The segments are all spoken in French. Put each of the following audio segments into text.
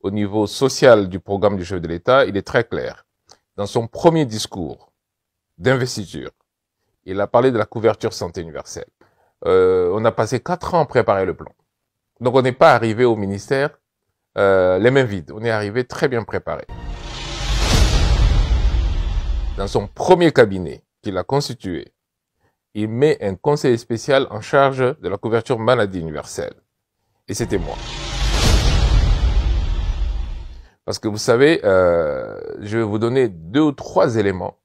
au niveau social du programme du chef de l'État, il est très clair. Dans son premier discours d'investiture, il a parlé de la couverture santé universelle. On a passé 4 ans à préparer le plan. Donc on n'est pas arrivé au ministère les mains vides. On est arrivé très bien préparé. Dans son premier cabinet qu'il a constitué, il met un conseiller spécial en charge de la couverture maladie universelle. Et c'était moi. Parce que vous savez, je vais vous donner 2 ou 3 éléments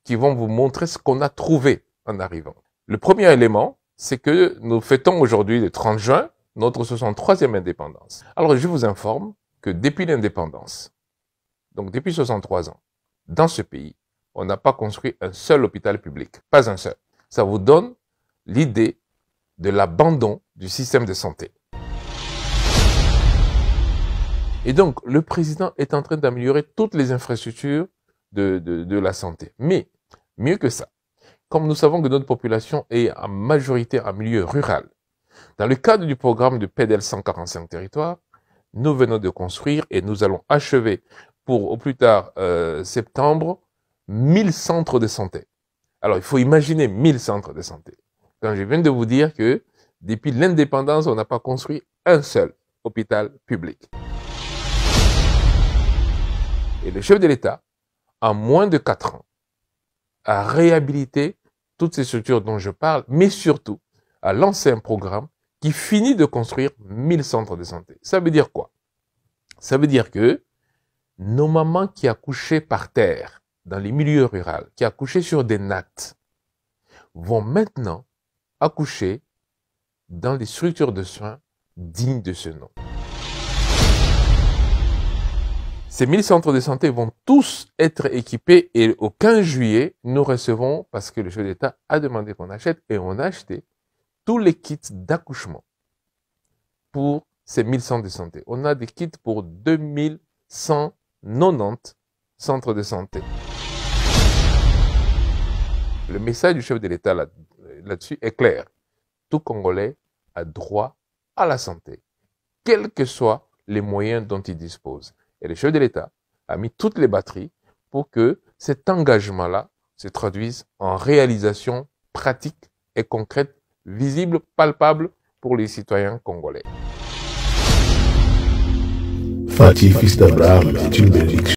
qui vont vous montrer ce qu'on a trouvé en arrivant. Le premier élément, c'est que nous fêtons aujourd'hui, le 30 juin, notre 63e indépendance. Alors, je vous informe que depuis l'indépendance, donc depuis 63 ans, dans ce pays, on n'a pas construit un seul hôpital public. Pas un seul. Ça vous donne l'idée de l'abandon du système de santé. Et donc, le président est en train d'améliorer toutes les infrastructures de la santé. Mais, mieux que ça, comme nous savons que notre population est en majorité en milieu rural, dans le cadre du programme de PEDEL 145 territoires, nous venons de construire et nous allons achever pour au plus tard septembre 1000 centres de santé. Alors, il faut imaginer 1000 centres de santé. Quand je viens de vous dire que depuis l'indépendance, on n'a pas construit un seul hôpital public. Et le chef de l'État, en moins de 4 ans, a réhabilité toutes ces structures dont je parle, mais surtout a lancé un programme qui finit de construire 1000 centres de santé. Ça veut dire quoi? Ça veut dire que nos mamans qui accouchaient par terre, dans les milieux ruraux, qui accouchaient sur des nattes, vont maintenant accoucher dans des structures de soins dignes de ce nom. Ces 1000 centres de santé vont tous être équipés et au 15 juillet, nous recevons, parce que le chef d'État a demandé qu'on achète, et on a acheté tous les kits d'accouchement pour ces 1000 centres de santé. On a des kits pour 2190 centres de santé. Le message du chef de l'État là-dessus est clair. Tout Congolais a droit à la santé, quels que soient les moyens dont il dispose. Et le chef de l'État a mis toutes les batteries pour que cet engagement-là se traduise en réalisation pratique et concrète, visible, palpable pour les citoyens congolais. Fatih Fils d'Abraham est une bénédiction.